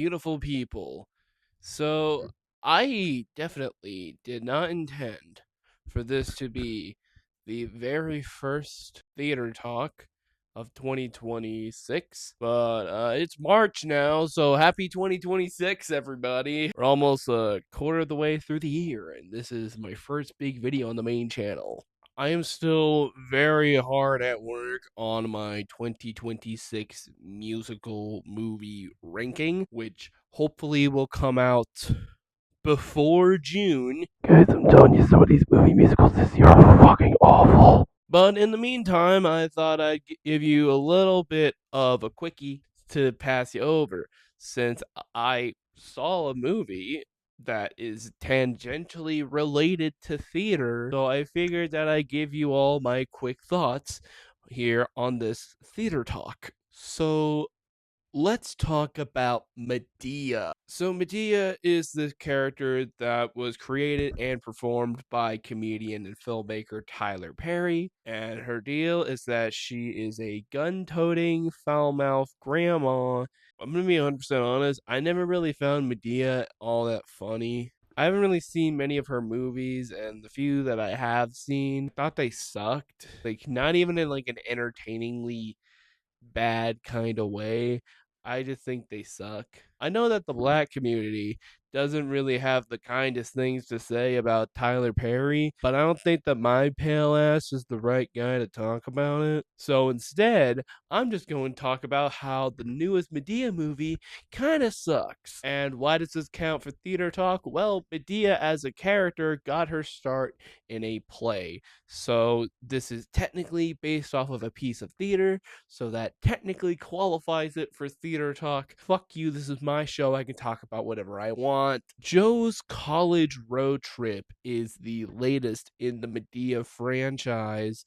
beautiful people. So, I definitely did not intend for this to be the very first theater talk of 2026, but it's March now, so happy 2026, everybody. We're almost a quarter of the way through the year, and this is my first big video on the main channel. I am still very hard at work on my 2026 musical movie ranking, which hopefully will come out before June. Guys, I'm telling you, some of these movie musicals this year are fucking awful. But in the meantime, I thought I'd give you a little bit of a quickie to pass you over, since I saw a movie that is tangentially related to theater, so I figured that I'd give you all my quick thoughts here on this theater talk. So let's talk about Madea. So Madea is the character that was created and performed by comedian and filmmaker Tyler Perry, and her deal is that she is a gun-toting, foul-mouthed grandma. I'm gonna be 100% honest, I never really found Madea all that funny. I haven't really seen many of her movies, and the few that I have seen, thought they sucked. Like, not even in like an entertainingly bad kind of way. I just think they suck. I know that the black community doesn't really have the kindest things to say about Tyler Perry, but I don't think that my pale ass is the right guy to talk about it. So instead, I'm just going to talk about how the newest Madea movie kind of sucks. And why does this count for theater talk? Well, Madea as a character got her start in a play. So this is technically based off of a piece of theater, so that technically qualifies it for theater talk. Fuck you, this is my show, I can talk about whatever I want. Joe's College Road Trip is the latest in the Madea franchise,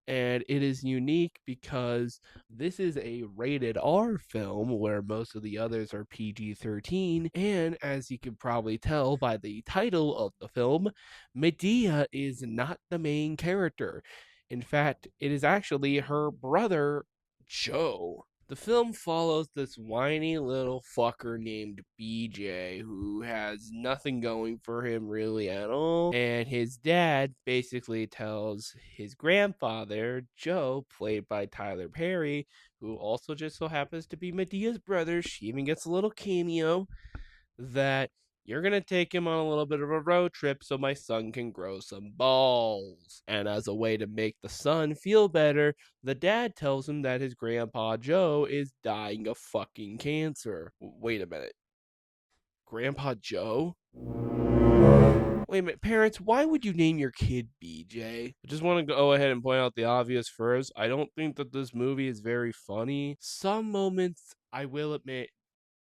and it is unique because this is a rated R film where most of the others are PG-13, and as you can probably tell by the title of the film, Madea is not the main character. In fact, it is actually her brother, Joe. The film follows this whiny little fucker named BJ who has nothing going for him really at all. And his dad basically tells his grandfather, Joe, played by Tyler Perry, who also just so happens to be Medea's brother, she even gets a little cameo, that you're gonna take him on a little bit of a road trip so my son can grow some balls. And as a way to make the son feel better, the dad tells him that his grandpa Joe is dying of fucking cancer. Wait a minute. Grandpa Joe? Wait a minute, parents, why would you name your kid BJ? I just want to go ahead and point out the obvious first. I don't think that this movie is very funny. Some moments, I will admit,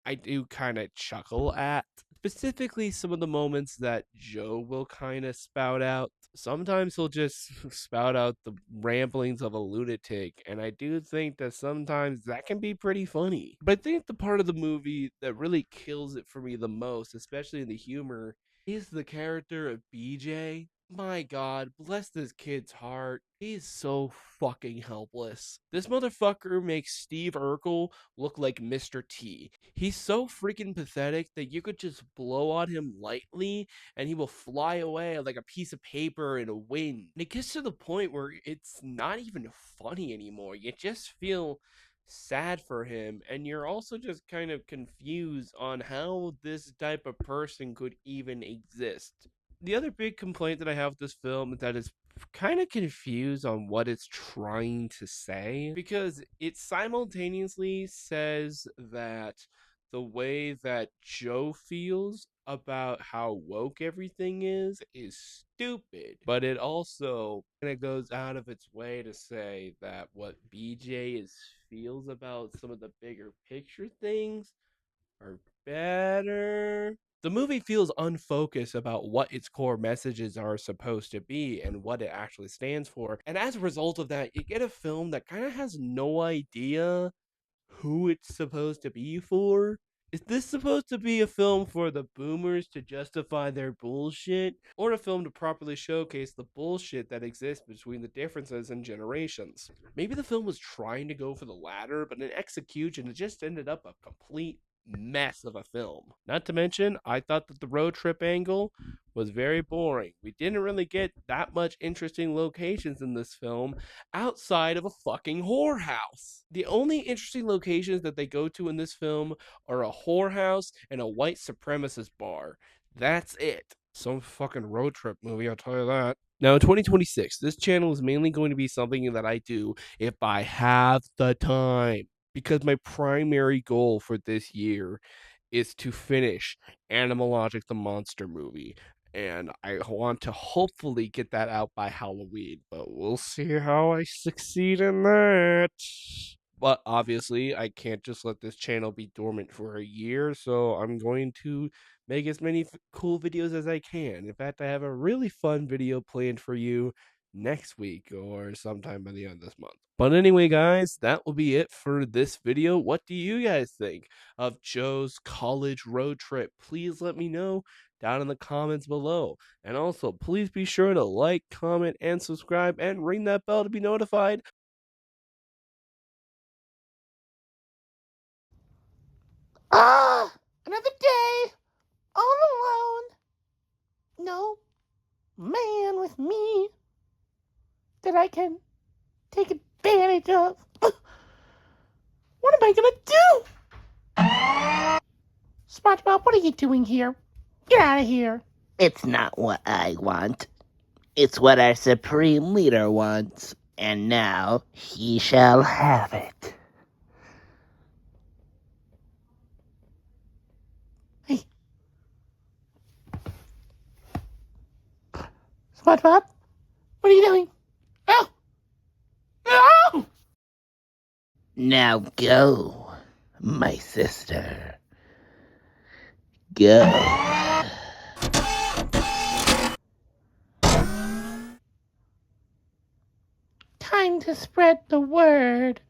I do kind of chuckle at. Specifically, some of the moments that Joe will kind of spout out. Sometimes he'll just spout out the ramblings of a lunatic, and I do think that sometimes that can be pretty funny. But I think the part of the movie that really kills it for me the most, especially in the humor, is the character of BJ. My god, bless this kid's heart. He's so fucking helpless. This motherfucker makes Steve Urkel look like Mr. T. He's so freaking pathetic that you could just blow on him lightly and he will fly away like a piece of paper in a wind. And it gets to the point where it's not even funny anymore. You just feel sad for him, and you're also just kind of confused on how this type of person could even exist. The other big complaint that I have with this film is that it's kind of confused on what it's trying to say, because it simultaneously says that the way that Joe feels about how woke everything is stupid, but it also kind of goes out of its way to say that what BJ is feels about some of the bigger picture things are better. The movie feels unfocused about what its core messages are supposed to be and what it actually stands for. And as a result of that, you get a film that kind of has no idea who it's supposed to be for. Is this supposed to be a film for the boomers to justify their bullshit, or a film to properly showcase the bullshit that exists between the differences in generations? Maybe the film was trying to go for the latter, but in execution, it just ended up a complete mess of a film. Not to mention, I thought that the road trip angle was very boring. We didn't really get that much interesting locations in this film outside of a fucking whorehouse. The only interesting locations that they go to in this film are a whorehouse and a white supremacist bar. That's it. Some fucking road trip movie, I'll tell you that. Now, in 2026, this channel is mainly going to be something that I do if I have the time, because my primary goal for this year is to finish Animalogic the Monster movie. And I want to hopefully get that out by Halloween, but we'll see how I succeed in that. But obviously, I can't just let this channel be dormant for a year, so I'm going to make as many cool videos as I can. In fact, I have a really fun video planned for you next week or sometime by the end of this month. But anyway, guys, that will be it for this video. What do you guys think of Joe's college road trip? Please let me know down in the comments below. And also, please be sure to like, comment, and subscribe, and ring that bell to be notified. Ah, another day, all alone. No man with me that I can take advantage of. What am I gonna do? SpongeBob, what are you doing here? Get out of here. It's not what I want. It's what our supreme leader wants. And now he shall have it. Hey. SpongeBob, what are you doing? Oh! No! Now go, my sister. Go. Time to spread the word.